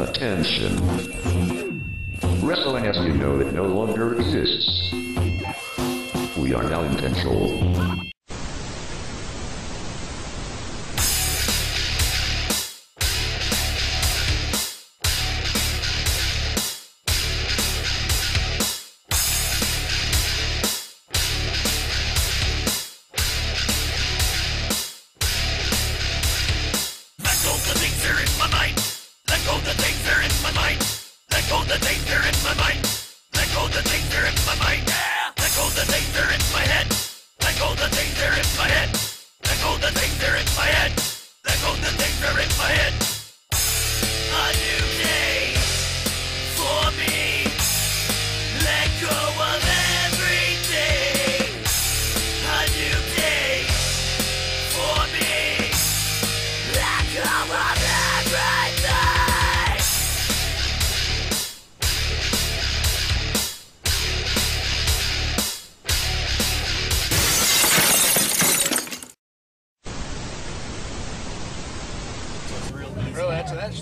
Attention. Wrestling as you know it no longer exists. We are now in control.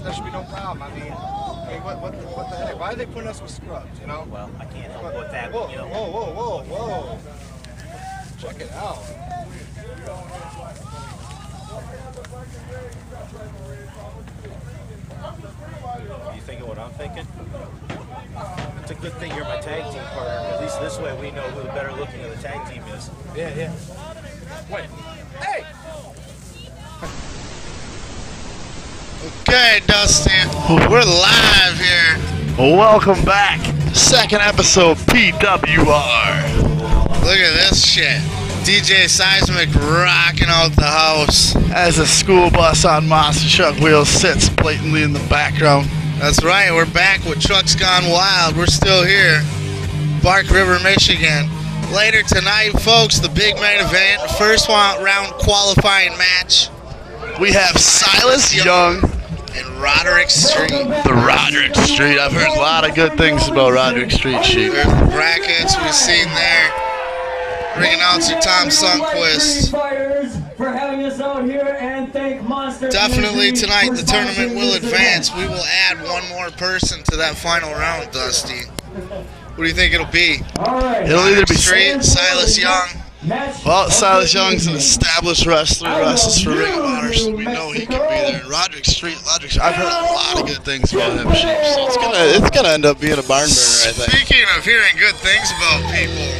That should be no problem. I mean what the heck? Why are they putting us with scrubs, you know? Well, I can't help with that. Whoa, you know. whoa. Check it out. You thinking what I'm thinking? It's a good thing you're my tag team partner. At least this way we know who the better looking of the tag team is. Yeah. Wait. Hey! Okay, Dusty, we're live here. Welcome back. Second episode PWR. Look at this shit. DJ Seismic rocking out the house. As a school bus on monster truck wheels sits blatantly in the background. That's right, we're back with Trucks Gone Wild. We're still here. Bark River, Michigan. Later tonight, folks, the big main event. First round qualifying match. We have Silas Young and Roderick Street. The Roderick Street. I've heard a lot of good things about Roderick Street, Sheep. There's the brackets we've seen there. Ring announcer Tom Sundquist. Definitely tonight the tournament will advance. We will add one more person to that final round, Dusty. What do you think it'll be? It'll either be Street, Silas Young. Well, Silas Young's an established wrestler, wrestles for Ring of Honor, so we know he can be there. Roderick Street, I've heard a lot of good things about him, Sheep, so it's gonna end up being a barn burner, I think. Speaking of hearing good things about people,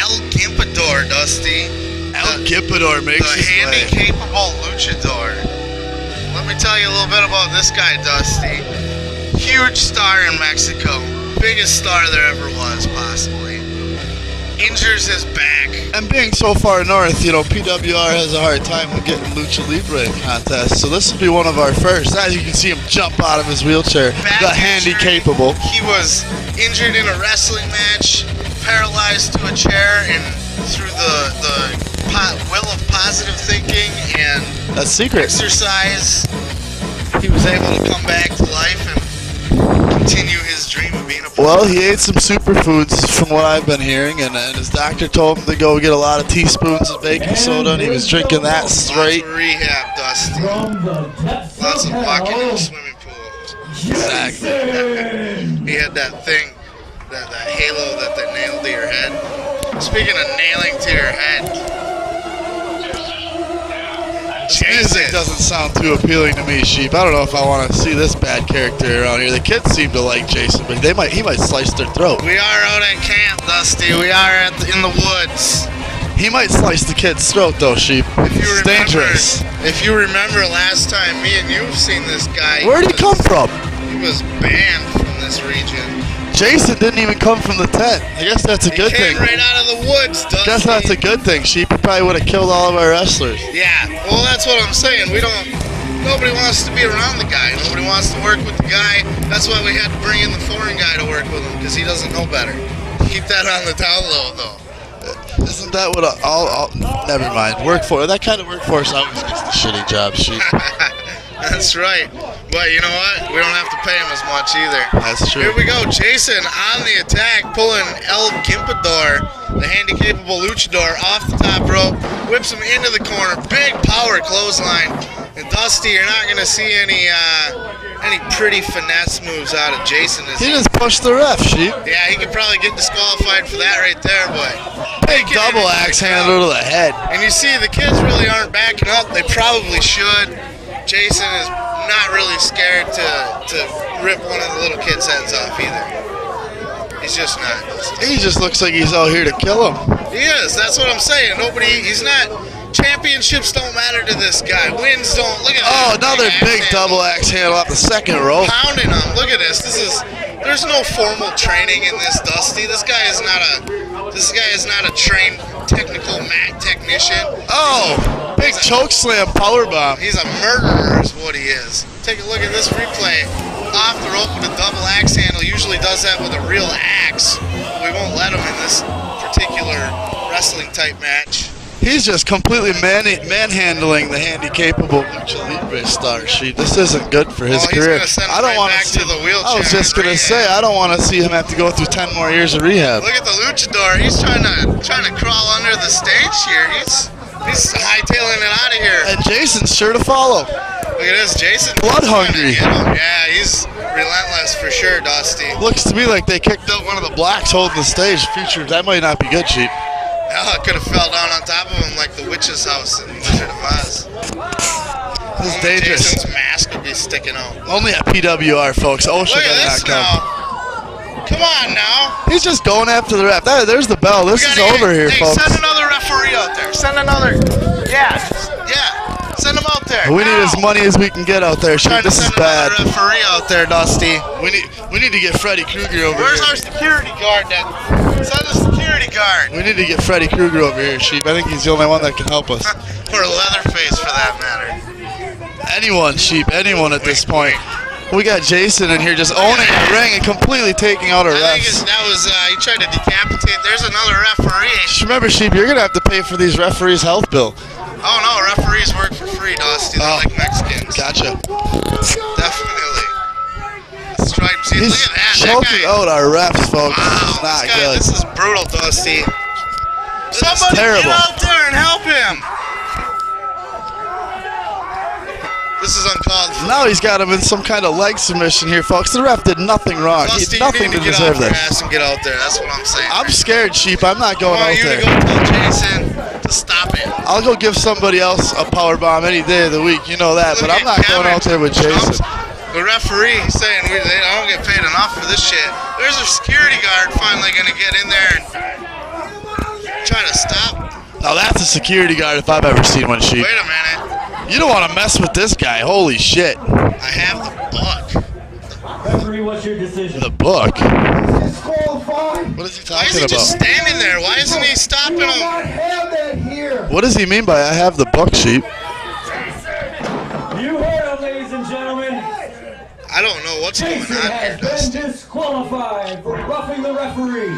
El Gimpadore, Dusty. El Gimpadore makes the his way. handy-capable Luchador. Let me tell you a little bit about this guy, Dusty. Huge star in Mexico. Biggest star there ever was, possibly. Injures his back. And being so far north, you know, PWR has a hard time with getting Lucha Libre contests, so this will be one of our first. As you can see him jump out of his wheelchair, the handy-capable. He was injured in a wrestling match, paralyzed to a chair, and through the will of positive thinking and that's secret exercise, he was able to come back to life and continue his dream of being a pro. Well, he ate some superfoods from what I've been hearing, and his doctor told him to go get a lot of teaspoons of baking soda, and he was drinking that straight. Lots of rehab, Dusty. Lots of walking in the swimming pool. Exactly. He had that thing, that halo that they nailed to your head. Speaking of nailing to your head, this music doesn't sound too appealing to me, Sheep. I don't know if I want to see this bad character around here. The kids seem to like Jason, but he might slice their throat. We are out at camp, Dusty. We are in the woods. He might slice the kid's throat, though, Sheep. It's dangerous. If you remember last time, me and you've seen this guy. Where'd he come from? He was banned from this region. Jason didn't even come from the tent. I guess that's a good thing. He came right out of the woods, Dusty. I guess that's a good thing. Sheep probably would have killed all of our wrestlers. Yeah, well, that's what I'm saying. Nobody wants to be around the guy. Nobody wants to work with the guy. That's why we had to bring in the foreign guy to work with him, because he doesn't know better. Keep that on the down low, though. Isn't that what never mind. That kind of workforce always gets the shitty job, Sheep. That's right. But you know what? We don't have to pay him as much either. That's true. Here we go. Jason on the attack, pulling El Gimpadore, the handy-capable Luchador, off the top rope, whips him into the corner. Big power clothesline. And Dusty, you're not going to see any pretty finesse moves out of Jason. He just pushed the ref, Sheep. Yeah, he could probably get disqualified for that right there, but big double axe handle to the head. And you see, the kids really aren't backing up. They probably should. Jason is not really scared to rip one of the little kids' heads off either. He's just not. He just looks like he's out here to kill him. He is. That's what I'm saying. He's not. Championships don't matter to this guy. Wins don't. Look at that. Oh, another big double axe handle off the second row. Pounding him. Look at this. There's no formal training in this, Dusty. This guy is not a trained technical mat technician. Oh, big choke slam power bomb. He's a murderer is what he is. Take a look at this replay. Off the rope with a double axe handle. Usually does that with a real axe. We won't let him in this particular wrestling type match. He's just completely manhandling the handy-capable Lucha Libre star, Sheep. This isn't good for his career. I don't want to see the wheelchair. I was just gonna say, I don't want to see him have to go through 10 more years of rehab. Look at the Luchador. He's trying to crawl under the stage here. He's hightailing it out of here. And Jason's sure to follow. Look at this, Jason. Blood hungry. Yeah, he's relentless for sure, Dusty. Looks to me like they kicked out one of the blacks holding the stage. Future, that might not be good, Sheep. Oh, it could have fell down on top of him like the witch's house in Wizard of Oz. This is dangerous. Jason's mask would be sticking out. Only at PWR, folks. OSHA Look at this come. now. Come on now. He's just going after the ref. There's the bell. This is over here, folks. Send another referee out there. Send another. Yeah. Send him out there. We need as money as we can get out there, Sheep. This is bad. Send another referee out there, Dusty. We need to get Freddy Krueger over Where's here. our security guard then? Send the security guard. We need to get Freddy Krueger over here, Sheep. I think he's the only one that can help us. Or Leatherface, for that matter. Anyone, Sheep. Anyone at this point. We got Jason in here just owning the ring and completely taking out our refs. I think that was, he tried to decapitate. There's another referee. Just remember, Sheep, you're going to have to pay for these referees' health bill. Oh, no, referees work for free, Dusty. They're like Mexicans. Gotcha. Definitely. Stripes. He's look at that. choking out our refs, folks. Wow, not good. This is brutal, Dusty. Somebody get out there and help him. This is uncalled for. Now he's got him in some kind of leg submission here, folks. The ref did nothing wrong. He did nothing to deserve this. Ass and get out there. That's what I'm saying. I'm scared, Sheep. I'm not going out there. You to go tell Jason to stop it. I'll go give somebody else a power bomb any day of the week. You know that. But I'm not going out there with Jason. The referee, he's saying they don't get paid enough for this shit. There's a security guard finally going to get in there and try to stop. Now that's a security guard if I've ever seen one, Sheep. Wait a minute. You don't want to mess with this guy. Holy shit. I have the book. Referee, what's your decision? The book? What is he talking about? Why is he just standing there? Why isn't he stopping him? What does he mean by I have the book, Sheep? You heard him, ladies and gentlemen. I don't know what's going on here, Dusty. Disqualified for roughing the referee.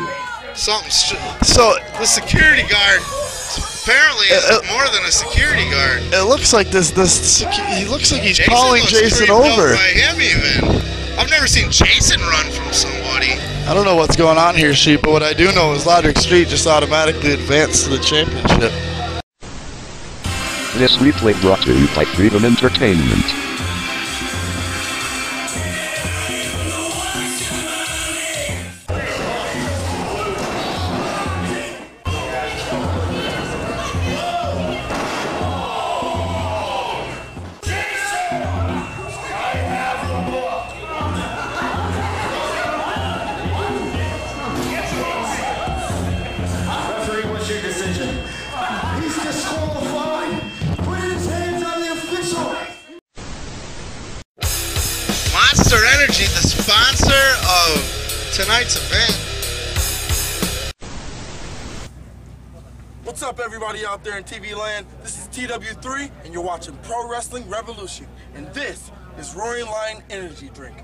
So the security guard apparently is more than a security guard. It looks like he looks like he's calling Jason over. over. By him even. I've never seen Jason run from somebody. I don't know what's going on here, Sheep, but what I do know is Roderick Street just automatically advanced to the championship. This replay brought to you by Freedom Entertainment. Monster Energy, the sponsor of tonight's event. What's up, everybody out there in TV land? This is TW3, and you're watching Pro Wrestling Revolution. And this is Roaring Lion Energy Drink.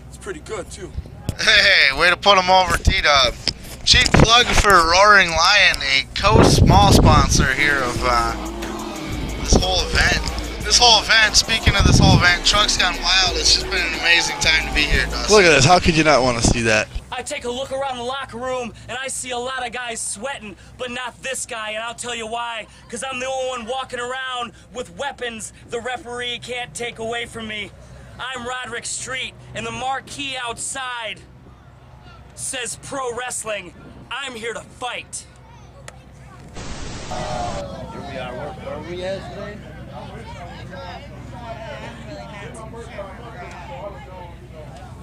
It's pretty good, too. Hey, way to put him over, T-Dub. Cheap plug for Roaring Lion, a co-small sponsor here of this whole event. Speaking of this whole event, Truck's Gone Wild. It's just been an amazing time to be here, Dusty. Look at this. How could you not want to see that? I take a look around the locker room and I see a lot of guys sweating, but not this guy, and I'll tell you why. Because I'm the only one walking around with weapons the referee can't take away from me. I'm Roderick Street, and the marquee outside says pro wrestling. I'm here to fight. Here we are. Where are we at today?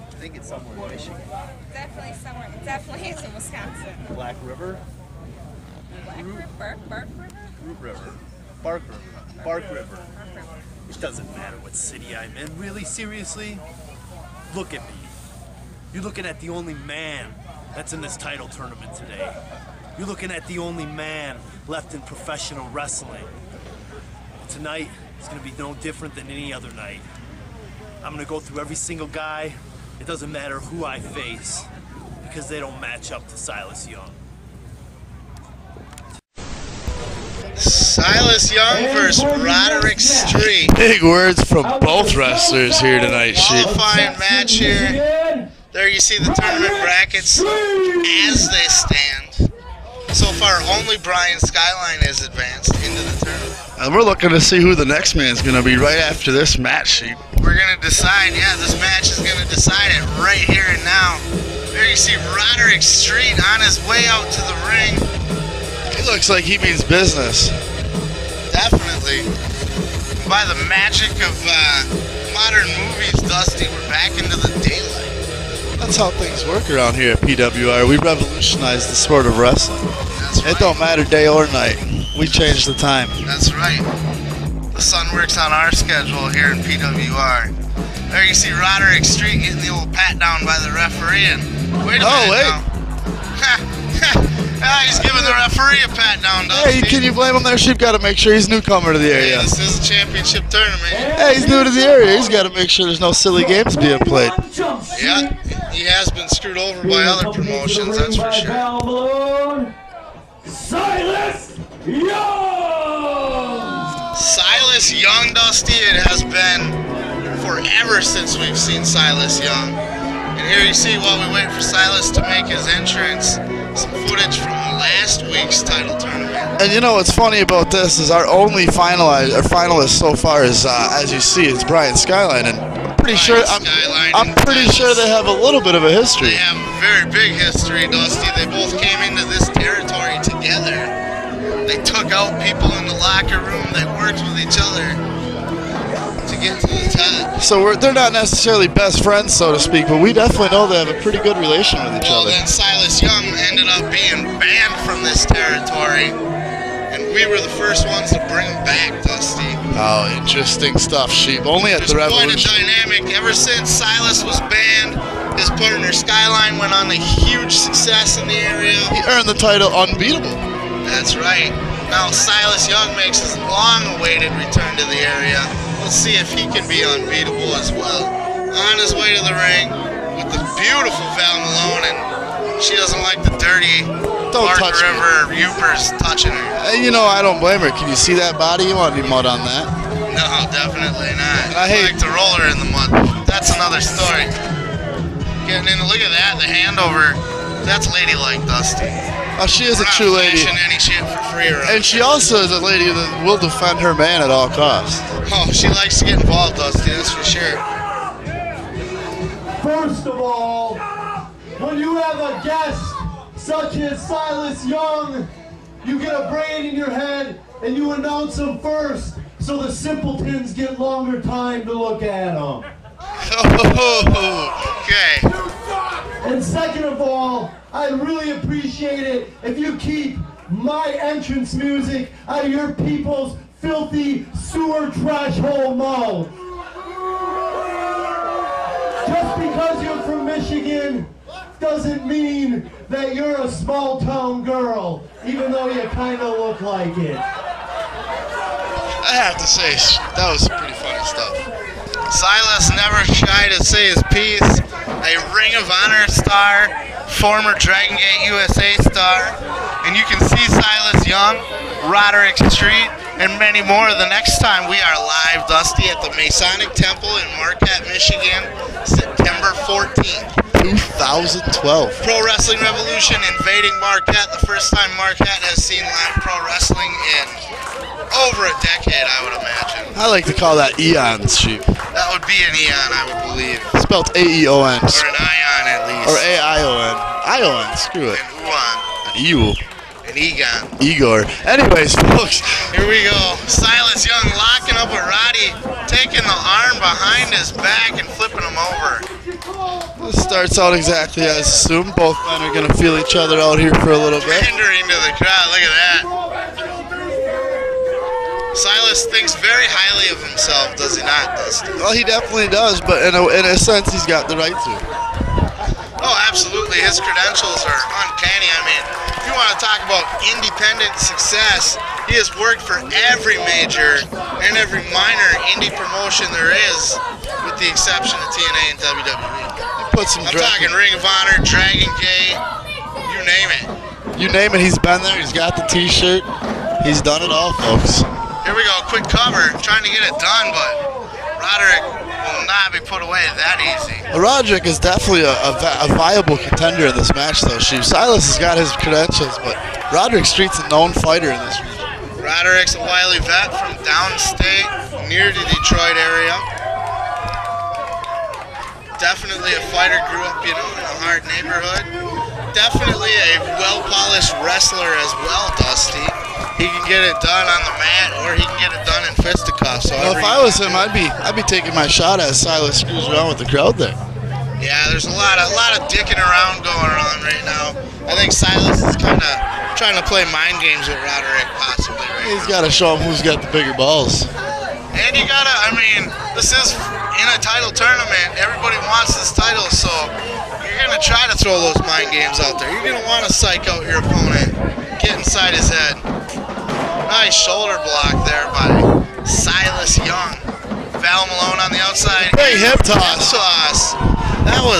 I think it's somewhere in Michigan. Definitely somewhere. Definitely it's in Wisconsin. Black River? Black River? Bark River? Root River. Bark River. Bark River. It doesn't matter what city I'm in. Really, seriously? Look at me. You're looking at the only man that's in this title tournament today. You're looking at the only man left in professional wrestling. Tonight, it's gonna be no different than any other night. I'm gonna go through every single guy. It doesn't matter who I face, because they don't match up to Silas Young. Silas Young versus Roderick Street. Big words from both wrestlers here tonight, Sheep. Qualifying match here. There you see the tournament brackets as they stand. So far, only Brian Skyline has advanced into the tournament. And we're looking to see who the next man's going to be right after this match, Sheep. We're going to decide, yeah, this match is going to decide it right here and now. There you see Roderick Street on his way out to the ring. He looks like he means business. Definitely. By the magic of modern movies, Dusty, we're back into the daylight. That's how things work around here at PWR. We revolutionized the sport of wrestling. That's right. It don't matter day or night. We change the time. That's right. The sun works on our schedule here in PWR. There you see Roderick Street getting the old pat down by the referee. And wait a minute now. He's giving the referee a pat down, Dusty. Hey, can you blame him there? Sheep got to make sure he's newcomer to the area. Hey, this is a championship tournament. Hey, he's new to the area. He's got to make sure there's no silly games being played. Yeah, he has been screwed over by other promotions, that's for sure. Malone, Silas Young! Silas Young, Dusty, it has been forever since we've seen Silas Young. And here you see, while we wait for Silas to make his entrance, some footage from last week's title tournament. And you know what's funny about this is our only finalist so far is, as you see, it's Brian Skyline, and I'm pretty sure they have a little bit of a history. They have a very big history, Dusty. They both came into this territory together. They took out people in the locker room. They worked with each other to get to the top. So they're not necessarily best friends, so to speak, but we definitely know they have a pretty good relation with each other. Well, then Silas Young ended up being banned from this territory, and we were the first ones to bring him back, Dusty. Oh, interesting stuff, Sheep. Only at the Revolution. There's quite a dynamic. Ever since Silas was banned, his partner Skyline went on a huge success in the area. He earned the title unbeatable. That's right. Now Silas Young makes his long-awaited return to the area. Let's see if he can be unbeatable as well. On his way to the ring with the beautiful Val Malone, and she doesn't like the dirty Bark River Upers touching her. Hey, you know, I don't blame her. Can you see that body? You want any mud on that? No, definitely not. I like to roll her in the mud. That's another story. Getting in, look at that, the handover. That's ladylike, Dusty. Oh, she is a true lady. Any shit for free around. And she also is a lady that will defend her man at all costs. Oh, she likes to get involved, Dusty, that's for sure. First of all, when you have a guest such as Silas Young, you get a brain in your head and you announce him first so the simpletons get longer time to look at him. Okay. And second of all, I'd really appreciate it if you keep my entrance music out of your people's filthy sewer trash hole mouth. Just because you're from Michigan doesn't mean that you're a small town girl, even though you kind of look like it. I have to say, that was some pretty funny stuff. Silas never shy to say his piece. A Ring of Honor star, former Dragon Gate USA star, and you can see Silas Young, Roderick Street, and many more the next time we are live, Dusty, at the Masonic Temple in Marquette, Michigan, September 14th. 2000 2012. Pro Wrestling Revolution invading Marquette. The first time Marquette has seen live pro wrestling in over a decade, I would imagine. I like to call that eons, Sheep. That would be an eon, I would believe. Spelled A-E-O-N. Or an ion, at least. Or A-I-O-N. I-O-N, screw it. An uon. An Ew. An egon. Igor. Anyways, folks. Here we go. Silas Young locking up with Roddy, taking the arm behind his back and flipping him over. This starts out exactly as assumed. Both men are going to feel each other out here for a little bit. Pandering to the crowd, look at that. Silas thinks very highly of himself, does he not, Dusty? Well, he definitely does, but in a sense, he's got the right to. Oh, absolutely. His credentials are uncanny. I mean, if you want to talk about independent success, he has worked for every major and every minor indie promotion there is, with the exception of TNA and WWE. I'm talking Ring of Honor, Dragon Gate, you name it. You name it, he's been there. He's got the T-shirt. He's done it all, folks. Here we go, quick cover, trying to get it done, but Roderick will not be put away that easy. Roderick is definitely a viable contender in this match, though. Silas has got his credentials, but Roderick Street's a known fighter in this region. Roderick's a wily vet from downstate, near the Detroit area. Definitely a fighter, grew up, you know, in a hard neighborhood. Definitely a well-polished wrestler as well, Dusty. He can get it done on the mat, or he can get it done in fisticuffs. So well, if I was him, I'd be taking my shot as Silas screws around with the crowd there. Yeah, there's a lot of dicking around going on right now. I think Silas is kind of trying to play mind games with Roderick, possibly. Right He's got to show him who's got the bigger balls. And you gotta, I mean, this is in a title tournament. Everybody wants this title, so you're gonna try to throw those mind games out there. You're gonna want to psych out your opponent, get inside his head. Nice shoulder block there by Silas Young. Val Malone on the outside. Big hip toss.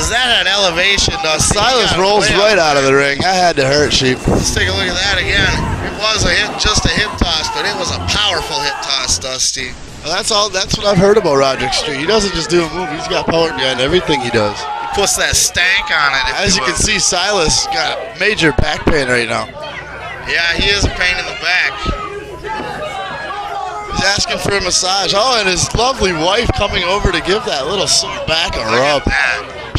That had elevation, Dusty. Silas rolls right out of the ring. That had to hurt, Sheep. Let's take a look at that again. It was just a hip toss, but it was a powerful hip toss, Dusty. Well, that's what I've heard about Roderick Street. He doesn't just do a move. He's got power behind everything he does. He puts that stank on it. As you can see, Silas got major back pain right now. Yeah, he is a pain in the back. He's asking for a massage. Oh, and his lovely wife coming over to give that little sore back a rub.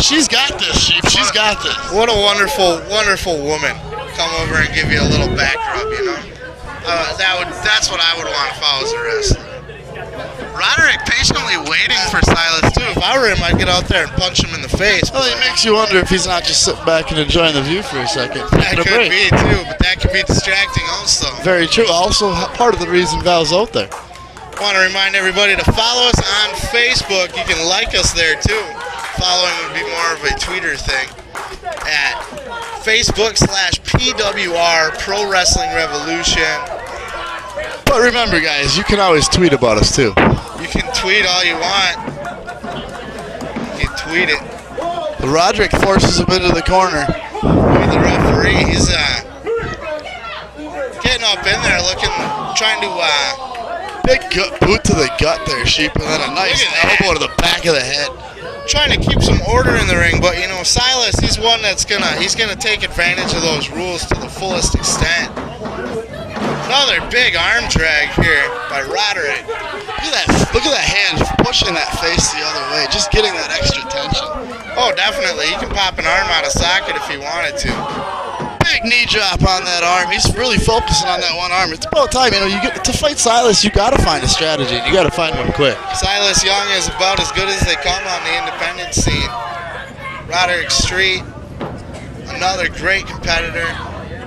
She's got this, Sheep. She's got this. What a wonderful, wonderful woman. Come over and give you a little back rub, you know? That's what I would want if I was a wrestler. Roderick patiently waiting for Silas, too. If I were him, I'd get out there and punch him in the face. Well, it makes you wonder if he's not just sitting back and enjoying the view for a second. That could be, too, but that could be distracting also. Very true. Also, part of the reason Val's out there. I want to remind everybody to follow us on Facebook. You can like us there, too. Following would be more of a Twitter thing at Facebook/PWR Pro Wrestling Revolution. But remember, guys, you can always tweet about us, too. You can tweet all you want. You can tweet it. Roderick forces him into the corner. Look at the referee. He's getting up in there, trying to... Big boot to the gut there, Sheep, and then a nice elbow to the back of the head. Trying to keep some order in the ring, but you know, Silas, he's one that's gonna take advantage of those rules to the fullest extent. Another big arm drag here by Roderick. Look at that hand pushing that face the other way, just getting that extra tension. Oh, definitely. He can pop an arm out of socket if he wanted to. Big knee drop on that arm. He's really focusing on that one arm. It's about time, you know. To fight Silas, you got to find a strategy, and you got to find one quick. Silas Young is about as good as they come on the independent scene. Roderick Street, another great competitor.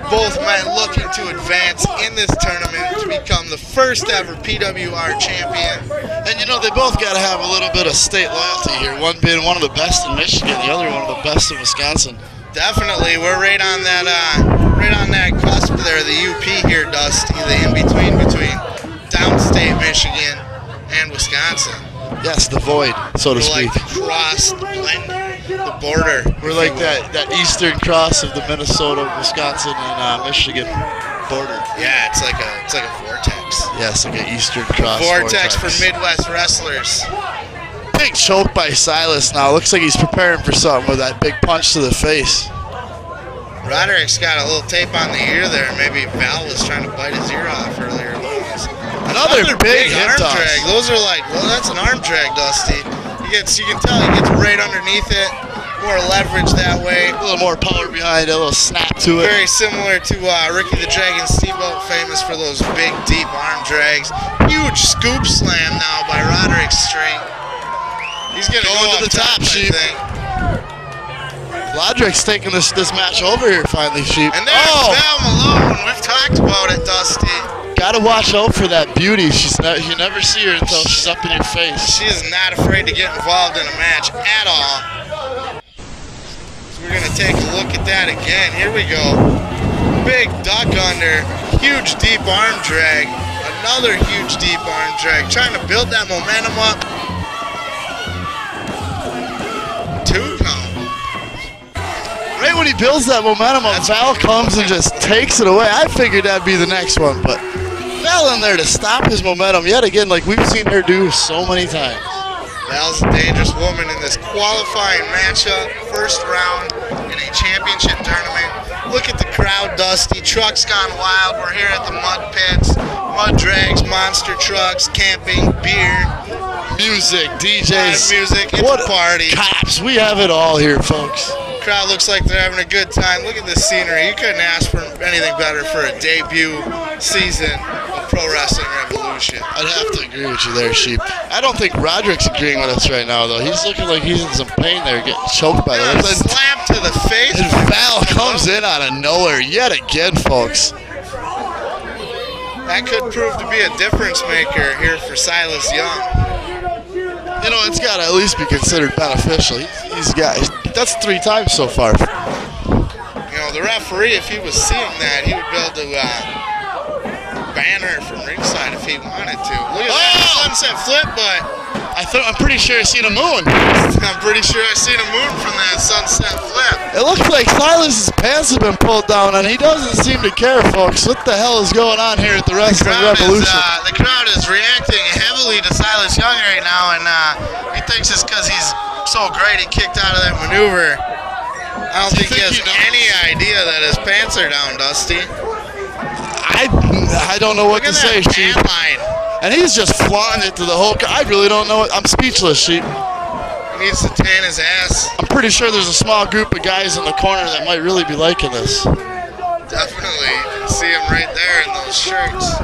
Both men looking to advance in this tournament to become the first ever PWR champion. And you know, they both got to have a little bit of state loyalty here. One being one of the best in Michigan, the other one of the best in Wisconsin. Definitely, we're right on that cusp there, the UP here, Dusty, the in-between between downstate Michigan and Wisconsin. Yes, the void, so to speak. We're like the cross, the border. We're like that eastern cross of the Minnesota, Wisconsin, and Michigan border. Yeah, it's like a vortex. Yes, like an eastern cross. Vortex for Midwest wrestlers. Big choke by Silas now. Looks like he's preparing for something with that big punch to the face. Roderick's got a little tape on the ear there. Maybe Val was trying to bite his ear off earlier. Another big hip arm toss. drag. Those are like, well, that's an arm drag, Dusty. You can tell he gets right underneath it. More leverage that way. A little more power behind it, a little snap to it. Very similar to Ricky the Dragon Steamboat, famous for those big, deep arm drags. Huge scoop slam now by Roderick Street. He's going to go to the top, Sheep. Roderick's taking this match over here finally, Sheep. And there's Val Malone. We've talked about it, Dusty. Gotta watch out for that beauty. You never see her until she's up in your face. She is not afraid to get involved in a match at all. So we're gonna take a look at that again. Here we go. Big duck under, huge deep arm drag. Another huge deep arm drag. Trying to build that momentum up. 2 count. Right when he builds that momentum up, Val comes and just takes it away. I figured that'd be the next one, but Val in there to stop his momentum yet again, like we've seen her do so many times. Val's a dangerous woman in this qualifying matchup. First round in a championship tournament. Look at the crowd, Dusty. Trucks gone wild. We're here at the mud pits. Mud drags, monster trucks, camping, beer. Music, DJs. Live music, it's a party. Cops, we have it all here, folks. Crowd looks like they're having a good time. Look at this scenery. You couldn't ask for anything better for a debut season of Pro Wrestling Revolution. I'd have to agree with you there, Sheep. I don't think Roderick's agreeing with us right now, though. He's looking like he's in some pain there, getting choked by that. Slap to the face. And Val comes in out of nowhere yet again, folks. That could prove to be a difference maker here for Silas Young. You know, it's got to at least be considered beneficial. He's got, that's 3 times so far. You know, the referee, if he was seeing that, he would be able to ban her from ringside if he wanted to. Look at that sunset flip, but I'm pretty sure I seen a moon. I'm pretty sure I seen a moon from that sunset flip. It looks like Silas's pants have been pulled down, and he doesn't seem to care, folks. What the hell is going on here at the Wrestling Revolution? The crowd is reacting heavily to Silas Young right now, and he thinks it's because he's so great he kicked out of that maneuver. I don't think he has any idea that his pants are down, Dusty. I don't know what to say, Sheep. And he's just flaunting it to the whole. I really don't know. I'm speechless, Sheep. He needs to tan his ass. I'm pretty sure there's a small group of guys in the corner that might really be liking this. Definitely. You can see him right there in those shirts.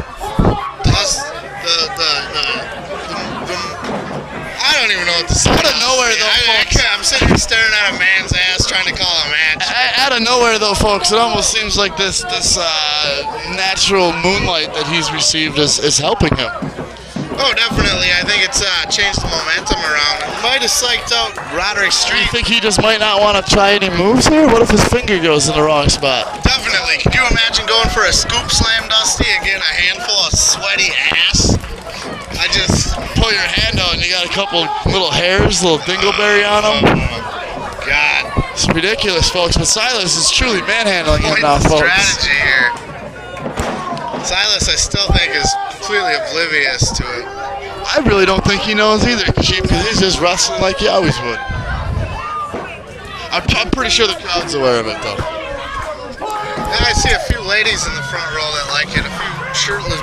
I don't even know what to say. Out of nowhere, though, I'm sitting here staring at a man's ass trying to call a match. Out of nowhere, though, folks, it almost seems like this natural moonlight that he's received is helping him. Oh, definitely. I think it's changed the momentum around. It might have psyched out Roderick Street. You think he just might not want to try any moves here? What if his finger goes in the wrong spot? Definitely. Could you imagine going for a scoop slam, Dusty, and getting a handful of sweaty ass? I just pull your hand out and you got a couple little hairs, little dingleberry on them. Oh, God. It's ridiculous, folks, but Silas is truly manhandling him now, folks. Strategy here. Silas, I still think, is completely oblivious to it. I really don't think he knows either, because he's just wrestling like he always would. I'm pretty sure the crowd's aware of it, though. And I see a few ladies in the front row that like it, a few shirtless.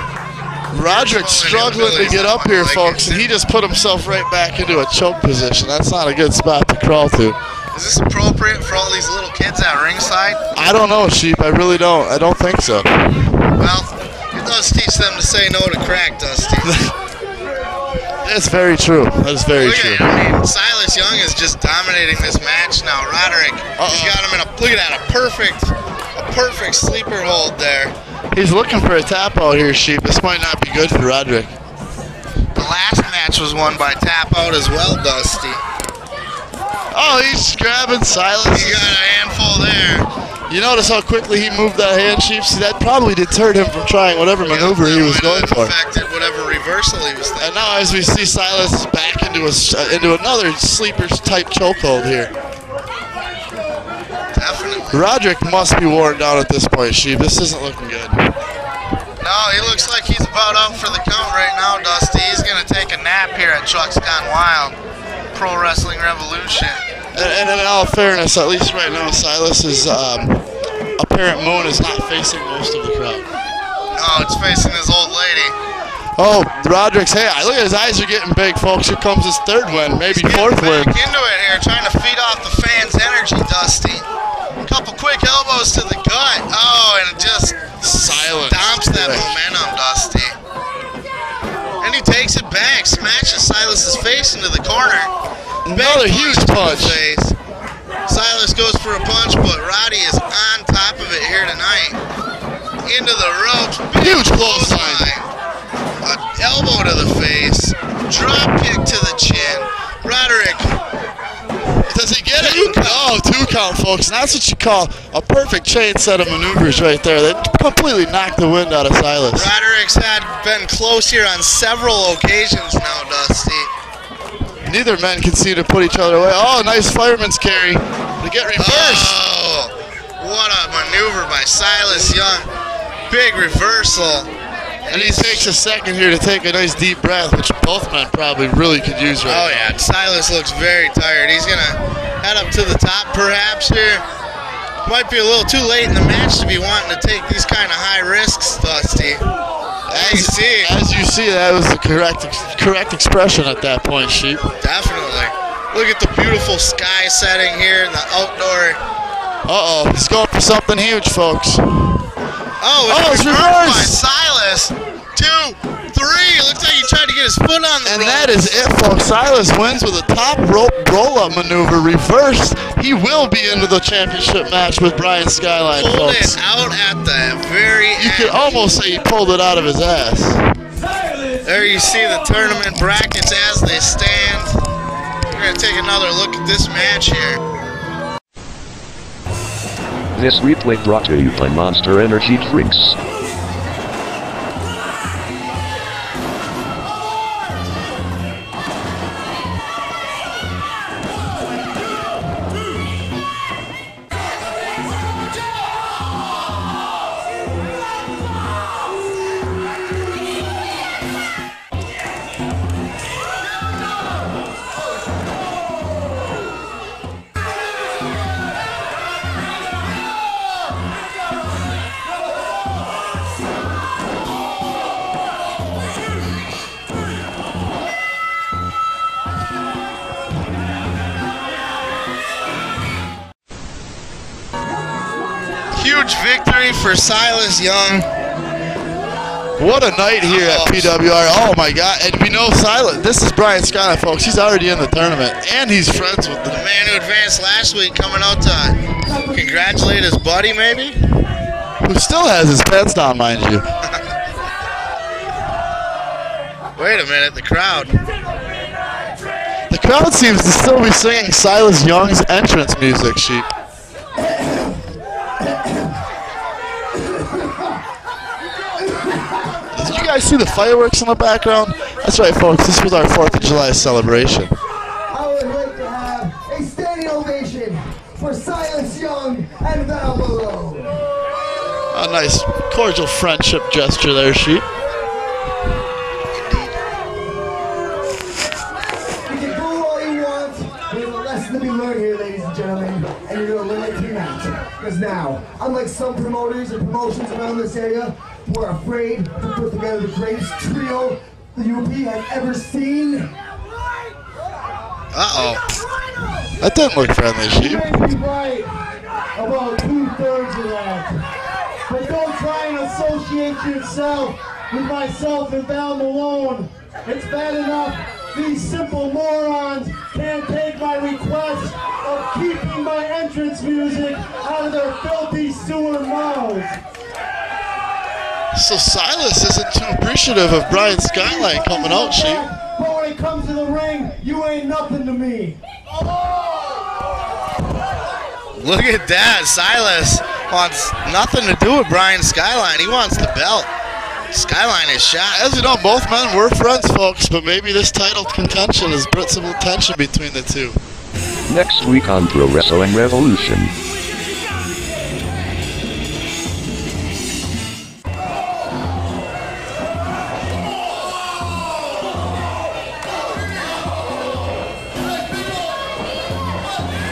Roderick's struggling to get up here, folks, and he just put himself right back into a choke position. That's not a good spot to crawl to. Is this appropriate for all these little kids at ringside? I don't know, Sheep. I really don't. I don't think so. Well, it does teach them to say no to crack, Dusty. That's very true. That is very true. I mean, Silas Young is just dominating this match now. Roderick, he's got him in a, look at that, a perfect sleeper hold there. He's looking for a tap out here, Sheep. This might not be good for Roderick. The last match was won by tap out as well, Dusty. Oh, he's grabbing Silas. He got a handful there. You notice how quickly he moved that hand, Sheep? See, that probably deterred him from trying whatever maneuver he was going for. Affected whatever reversal he was thinking. And now as we see Silas back into another sleeper-type chokehold here. Definitely. Roderick must be worn down at this point, Sheep. This isn't looking good. No, he looks like he's about out for the count right now, Dusty. He's going to take a nap here at Trucks Gone Wild. Pro Wrestling Revolution. And in all fairness, at least right now, Silas's apparent moon is not facing most of the crowd. Oh, it's facing this old lady. Oh, Roderick's, hey, look at his eyes are getting big, folks. Here comes his third win, maybe fourth win. Back into it here, trying to feed off the fans' energy, Dusty. A couple quick elbows to the gut. Oh, and it just stomps that momentum, Dusty. And he takes it back, smashes Silas's face into the corner. Another huge punch. Face. Silas goes for a punch, but Roddy is on top of it here tonight. Into the ropes. Huge clothesline. An elbow to the face. Drop kick to the chin. Roderick. Does he get it? Oh, 2 count, folks. And that's what you call a perfect chain set of maneuvers right there. They completely knocked the wind out of Silas. Roderick's been close here on several occasions now, Dusty. Neither men can seem to put each other away. Oh, nice fireman's carry to get reversed. Oh, what a maneuver by Silas Young. Big reversal. And he takes a second here to take a nice deep breath, which both men probably really could use right now. Oh, yeah. Silas looks very tired. He's going to head up to the top perhaps here. Might be a little too late in the match to be wanting to take these kind of high risks, Dusty. As you see, that was the correct expression at that point, Sheep. Definitely. Look at the beautiful sky setting here in the outdoor. Uh-oh, he's going for something huge, folks. Oh, it's reversed by Silas. 2, 3. Looks like he tried to get his foot on the And ropes. that is it, folks. Silas wins with a top rope roll-up maneuver reversed. He will be into the championship match with Brian Skyline, Pulled folks. it out at the very end. You could almost say he pulled it out of his ass. There you see the tournament brackets as they stand. We're going to take another look at this match here. This replay brought to you by Monster Energy Drinks. Huge victory for Silas Young. What a night here at PWR. Oh my God. And we know Silas, this is Brian Skyline, folks. He's already in the tournament and he's friends with The man who advanced last week coming out to congratulate his buddy, maybe? who still has his pants down, mind you. Wait a minute, the crowd. The crowd seems to still be singing Silas Young's entrance music, Sheep. Did you guys see the fireworks in the background? That's right, folks. This was our 4th of July celebration. I would like to have a standing ovation for Silas Young and Malone. A nice cordial friendship gesture there, Sheep. You can do all you want. There's a lesson to be learned here, ladies and gentlemen, and you're going to learn it tonight. Because now, unlike some promoters and promotions around this area who are afraid to put together the greatest trio the UP has ever seen. Uh-oh. That didn't look friendly, Sheep. You may be right about 2/3 of that. But don't try and associate yourself with myself and Val Malone. It's bad enough these simple morons can't take my request of keeping my entrance music out of their filthy sewer mouths. So Silas isn't too appreciative of Brian Skyline coming out, Sheep. But when it comes to the ring, you ain't nothing to me. Look at that. Silas wants nothing to do with Brian Skyline. He wants the belt. Skyline is shot. As you know, both men were friends, folks, but maybe this title contention has brought some tension between the two. Next week on Pro Wrestling Revolution. Sheesh.